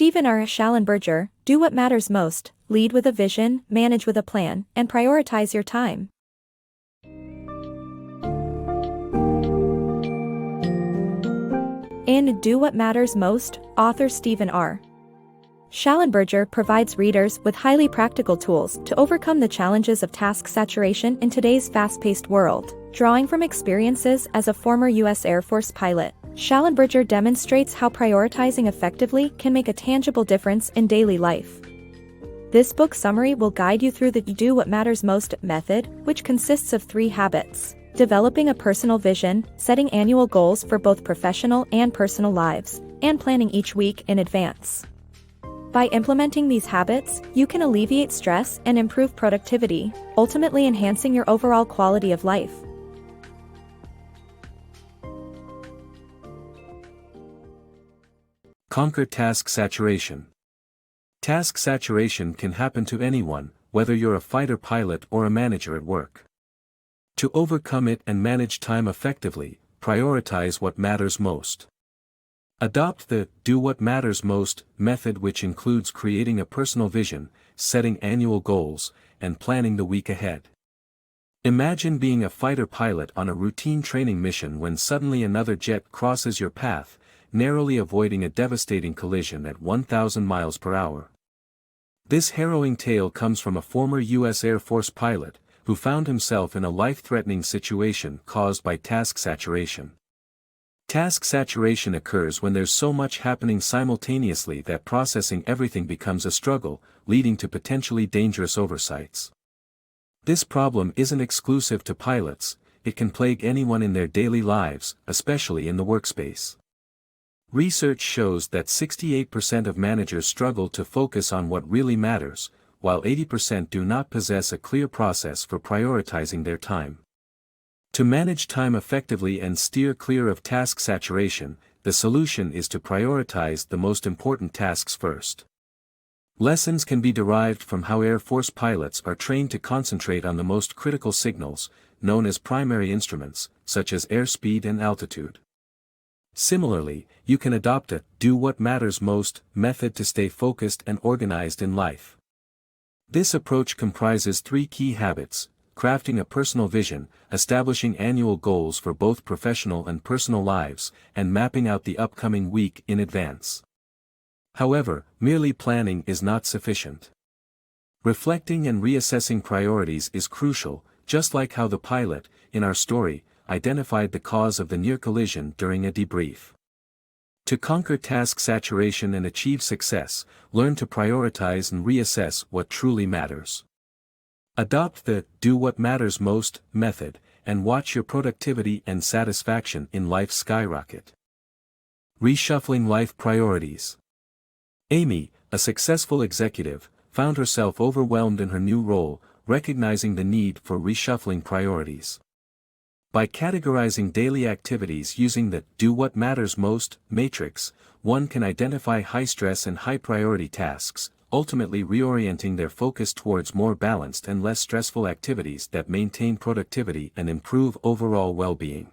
StevenRShallenberger, do what matters most, lead with a vision, manage with a plan, and prioritize your time. In Do What Matters Most, author StevenRShallenberger provides readers with highly practical tools to overcome the challenges of task saturation in today's fast-paced world. Drawing from experiences as a former U.S. Air Force pilot, Shallenberger demonstrates how prioritizing effectively can make a tangible difference in daily life. This book summary will guide you through the Do What Matters Most method, which consists of 3 habits: developing a personal vision, setting annual goals for both professional and personal lives, and planning each week in advance. By implementing these habits, you can alleviate stress and improve productivity, ultimately enhancing your overall quality of life. Conquer task saturation. Task saturation can happen to anyone, whether you're a fighter pilot or a manager at work. To overcome it and manage time effectively, prioritize what matters most. Adopt the Do What Matters Most method, which includes creating a personal vision, setting annual goals, and planning the week ahead. Imagine being a fighter pilot on a routine training mission when suddenly another jet crosses your path, narrowly avoiding a devastating collision at 1,000 miles per hour. This harrowing tale comes from a former U.S. Air Force pilot, who found himself in a life-threatening situation caused by task saturation. Task saturation occurs when there's so much happening simultaneously that processing everything becomes a struggle, leading to potentially dangerous oversights. This problem isn't exclusive to pilots, it can plague anyone in their daily lives, especially in the workspace. Research shows that 68% of managers struggle to focus on what really matters, while 80% do not possess a clear process for prioritizing their time. To manage time effectively and steer clear of task saturation, the solution is to prioritize the most important tasks first. Lessons can be derived from how Air Force pilots are trained to concentrate on the most critical signals, known as primary instruments, such as airspeed and altitude. Similarly, you can adopt a Do What Matters Most method to stay focused and organized in life. This approach comprises 3 key habits: crafting a personal vision, establishing annual goals for both professional and personal lives, and mapping out the upcoming week in advance. However, merely planning is not sufficient. Reflecting and reassessing priorities is crucial, just like how the pilot, in our story, identified the cause of the near collision during a debrief. To conquer task saturation and achieve success, learn to prioritize and reassess what truly matters. Adopt the Do What Matters Most method, and watch your productivity and satisfaction in life skyrocket. Reshuffling life priorities. Amy, a successful executive, found herself overwhelmed in her new role, recognizing the need for reshuffling priorities. By categorizing daily activities using the Do What Matters Most matrix, one can identify high-stress and high-priority tasks, ultimately reorienting their focus towards more balanced and less stressful activities that maintain productivity and improve overall well-being.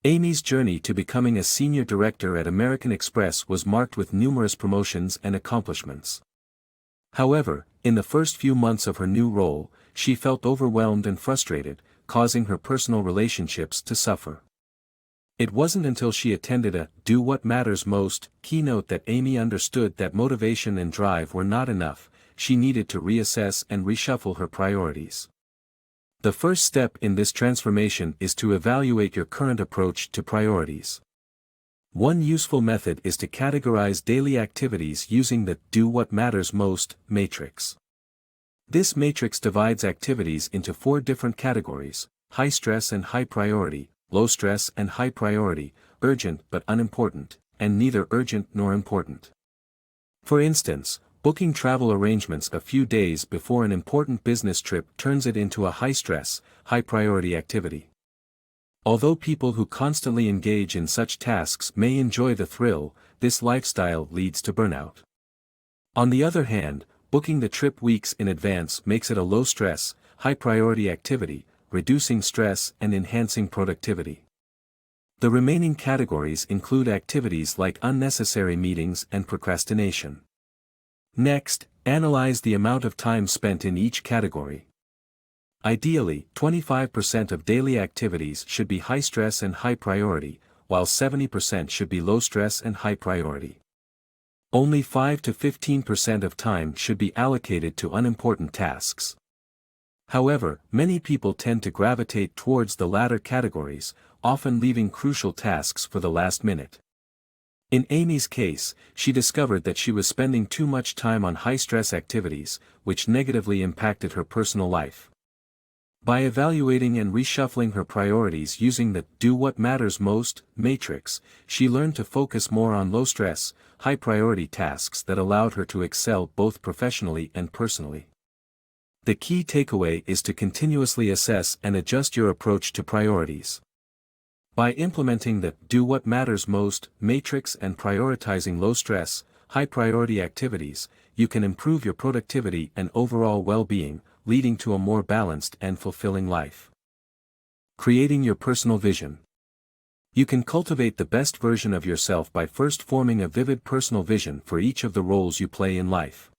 Amy's journey to becoming a senior director at American Express was marked with numerous promotions and accomplishments. However, in the first few months of her new role, she felt overwhelmed and frustrated, causing her personal relationships to suffer. It wasn't until she attended a Do What Matters Most keynote that Amy understood that motivation and drive were not enough. She needed to reassess and reshuffle her priorities. The first step in this transformation is to evaluate your current approach to priorities. One useful method is to categorize daily activities using the Do What Matters Most matrix. This matrix divides activities into 4 different categories: high stress and high priority, low stress and high priority, urgent but unimportant, and neither urgent nor important. For instance, booking travel arrangements a few days before an important business trip turns it into a high-stress, high-priority activity. Although people who constantly engage in such tasks may enjoy the thrill, this lifestyle leads to burnout. On the other hand, booking the trip weeks in advance makes it a low-stress, high-priority activity, reducing stress and enhancing productivity. The remaining categories include activities like unnecessary meetings and procrastination. Next, analyze the amount of time spent in each category. Ideally, 25% of daily activities should be high stress and high priority, while 70% should be low stress and high priority. Only 5 to 15% of time should be allocated to unimportant tasks. However, many people tend to gravitate towards the latter categories, often leaving crucial tasks for the last minute. In Amy's case, she discovered that she was spending too much time on high-stress activities, which negatively impacted her personal life. By evaluating and reshuffling her priorities using the "Do What Matters Most" matrix, she learned to focus more on low-stress, high-priority tasks that allowed her to excel both professionally and personally. The key takeaway is to continuously assess and adjust your approach to priorities. By implementing the "Do What Matters Most" matrix and prioritizing low-stress, high-priority activities, you can improve your productivity and overall well-being, leading to a more balanced and fulfilling life. Creating your personal vision. You can cultivate the best version of yourself by first forming a vivid personal vision for each of the roles you play in life.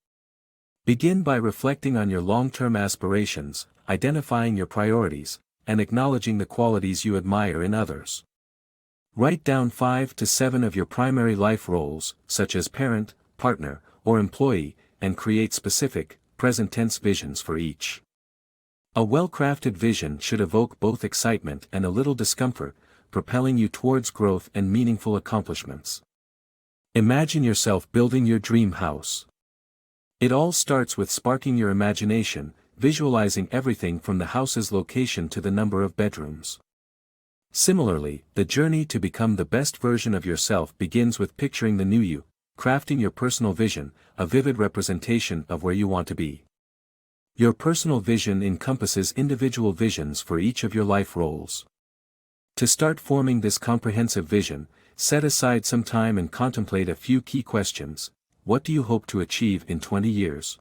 Begin by reflecting on your long-term aspirations, identifying your priorities, and acknowledging the qualities you admire in others. Write down 5 to 7 of your primary life roles, such as parent, partner, or employee, and create specific, present-tense visions for each. A well-crafted vision should evoke both excitement and a little discomfort, propelling you towards growth and meaningful accomplishments. Imagine yourself building your dream house. It all starts with sparking your imagination, visualizing everything from the house's location to the number of bedrooms. Similarly, the journey to become the best version of yourself begins with picturing the new you, crafting your personal vision, a vivid representation of where you want to be. Your personal vision encompasses individual visions for each of your life roles. To start forming this comprehensive vision, set aside some time and contemplate a few key questions. What do you hope to achieve in 20 years?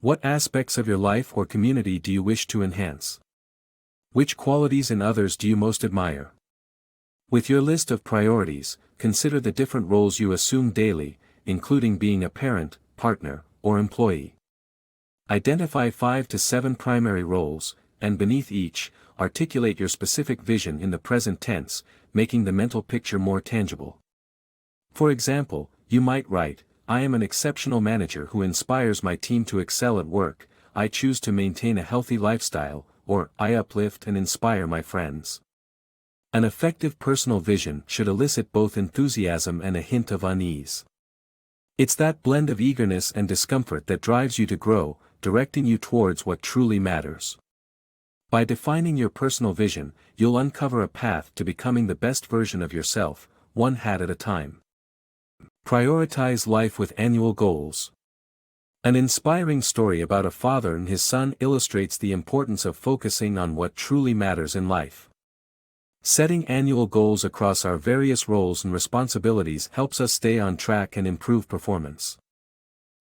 What aspects of your life or community do you wish to enhance? Which qualities in others do you most admire? With your list of priorities, consider the different roles you assume daily, including being a parent, partner, or employee. Identify 5 to 7 primary roles, and beneath each, articulate your specific vision in the present tense, making the mental picture more tangible. For example, you might write, "I am an exceptional manager who inspires my team to excel at work. I choose to maintain a healthy lifestyle," or "I uplift and inspire my friends." An effective personal vision should elicit both enthusiasm and a hint of unease. It's that blend of eagerness and discomfort that drives you to grow, directing you towards what truly matters. By defining your personal vision, you'll uncover a path to becoming the best version of yourself, one hat at a time. Prioritize life with annual goals. An inspiring story about a father and his son illustrates the importance of focusing on what truly matters in life. Setting annual goals across our various roles and responsibilities helps us stay on track and improve performance.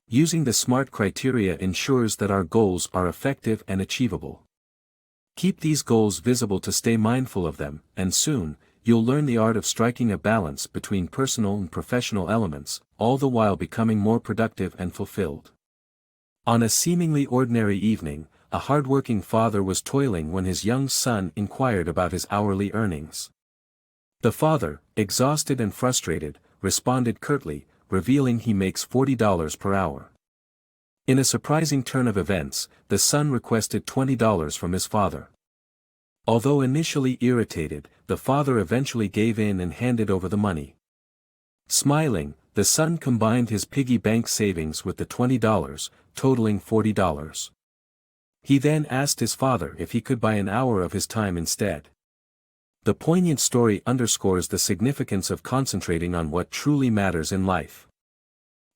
Using the SMART criteria ensures that our goals are effective and achievable. Keep these goals visible to stay mindful of them, and soon, you'll learn the art of striking a balance between personal and professional elements, all the while becoming more productive and fulfilled. On a seemingly ordinary evening, a hardworking father was toiling when his young son inquired about his hourly earnings. The father, exhausted and frustrated, responded curtly, revealing he makes $40 per hour. In a surprising turn of events, the son requested $20 from his father. Although initially irritated, the father eventually gave in and handed over the money. Smiling, the son combined his piggy bank savings with the $20, totaling $40. He then asked his father if he could buy an hour of his time instead. The poignant story underscores the significance of concentrating on what truly matters in life.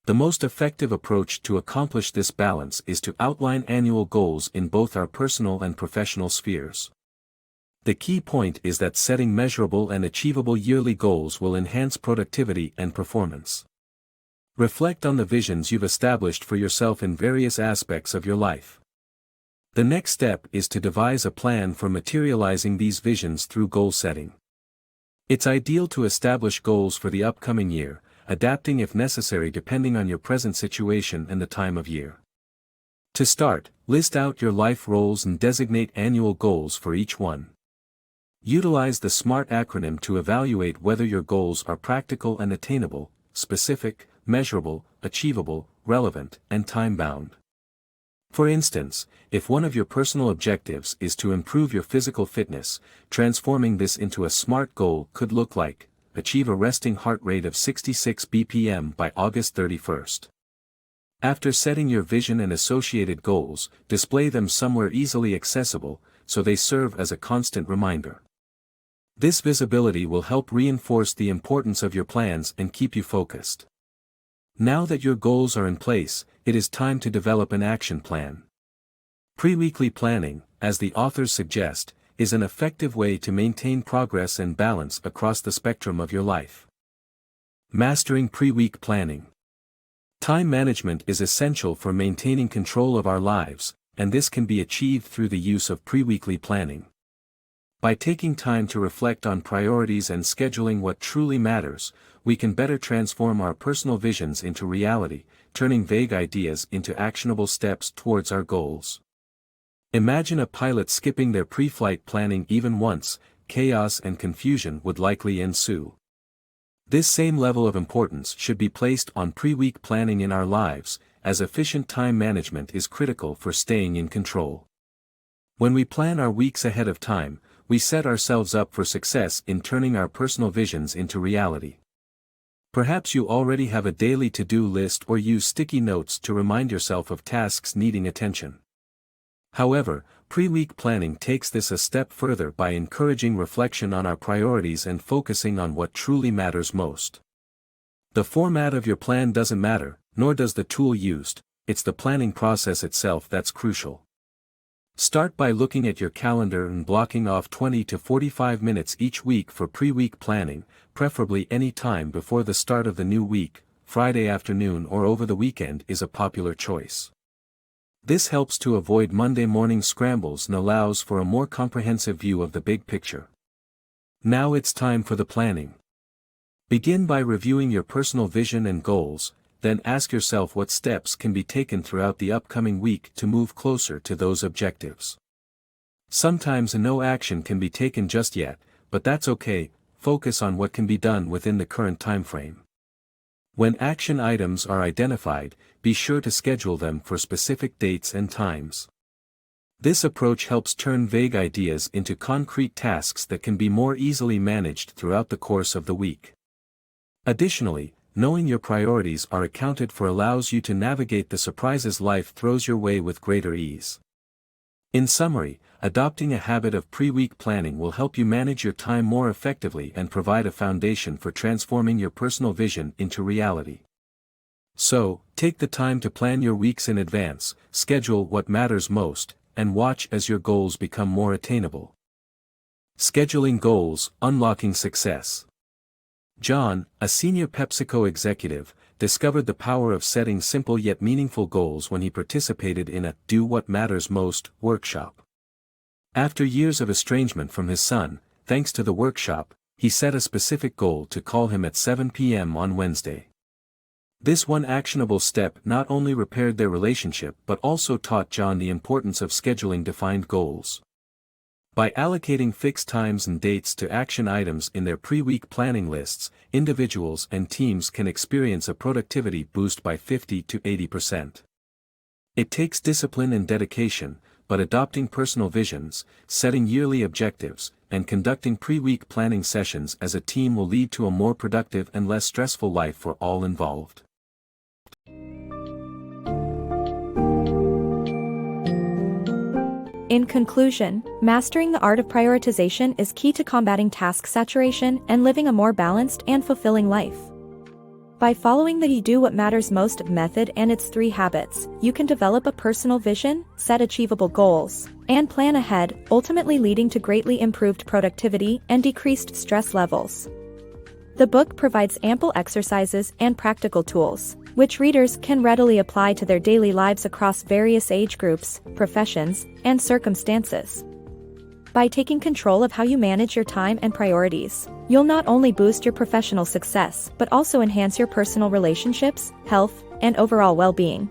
The most effective approach to accomplish this balance is to outline annual goals in both our personal and professional spheres. The key point is that setting measurable and achievable yearly goals will enhance productivity and performance. Reflect on the visions you've established for yourself in various aspects of your life. The next step is to devise a plan for materializing these visions through goal setting. It's ideal to establish goals for the upcoming year, adapting if necessary depending on your present situation and the time of year. To start, list out your life roles and designate annual goals for each one. Utilize the SMART acronym to evaluate whether your goals are practical and attainable, specific, measurable, achievable, relevant, and time-bound. For instance, if one of your personal objectives is to improve your physical fitness, transforming this into a SMART goal could look like, achieve a resting heart rate of 66 BPM by August 31st. After setting your vision and associated goals, display them somewhere easily accessible, so they serve as a constant reminder. This visibility will help reinforce the importance of your plans and keep you focused. Now that your goals are in place, it is time to develop an action plan. Pre-weekly planning, as the authors suggest, is an effective way to maintain progress and balance across the spectrum of your life. Mastering pre-week planning. Time management is essential for maintaining control of our lives, and this can be achieved through the use of pre-weekly planning. By taking time to reflect on priorities and scheduling what truly matters, we can better transform our personal visions into reality, turning vague ideas into actionable steps towards our goals. Imagine a pilot skipping their pre-flight planning even once, chaos and confusion would likely ensue. This same level of importance should be placed on pre-week planning in our lives, as efficient time management is critical for staying in control. When we plan our weeks ahead of time, we set ourselves up for success in turning our personal visions into reality. Perhaps you already have a daily to-do list or use sticky notes to remind yourself of tasks needing attention. However, pre-week planning takes this a step further by encouraging reflection on our priorities and focusing on what truly matters most. The format of your plan doesn't matter, nor does the tool used, it's the planning process itself that's crucial. Start by looking at your calendar and blocking off 20 to 45 minutes each week for pre-week planning, preferably any time before the start of the new week. Friday afternoon or over the weekend is a popular choice. This helps to avoid Monday morning scrambles and allows for a more comprehensive view of the big picture. Now it's time for the planning. Begin by reviewing your personal vision and goals, then ask yourself what steps can be taken throughout the upcoming week to move closer to those objectives. Sometimes no action can be taken just yet, but that's okay. Focus on what can be done within the current timeframe. When action items are identified, be sure to schedule them for specific dates and times. This approach helps turn vague ideas into concrete tasks that can be more easily managed throughout the course of the week. Additionally, knowing your priorities are accounted for allows you to navigate the surprises life throws your way with greater ease. In summary, adopting a habit of pre-week planning will help you manage your time more effectively and provide a foundation for transforming your personal vision into reality. So, take the time to plan your weeks in advance, schedule what matters most, and watch as your goals become more attainable. Scheduling goals, unlocking success. John, a senior PepsiCo executive, discovered the power of setting simple yet meaningful goals when he participated in a "Do What Matters Most" workshop. After years of estrangement from his son, thanks to the workshop, he set a specific goal to call him at 7 p.m. on Wednesday. This one actionable step not only repaired their relationship but also taught John the importance of scheduling defined goals. By allocating fixed times and dates to action items in their pre-week planning lists, individuals and teams can experience a productivity boost by 50 to 80%. It takes discipline and dedication, but adopting personal visions, setting yearly objectives, and conducting pre-week planning sessions as a team will lead to a more productive and less stressful life for all involved. In conclusion, mastering the art of prioritization is key to combating task saturation and living a more balanced and fulfilling life. By following the Do What Matters Most method and its 3 habits, you can develop a personal vision, set achievable goals, and plan ahead, ultimately leading to greatly improved productivity and decreased stress levels. The book provides ample exercises and practical tools, which readers can readily apply to their daily lives across various age groups, professions, and circumstances. By taking control of how you manage your time and priorities, you'll not only boost your professional success but also enhance your personal relationships, health, and overall well-being.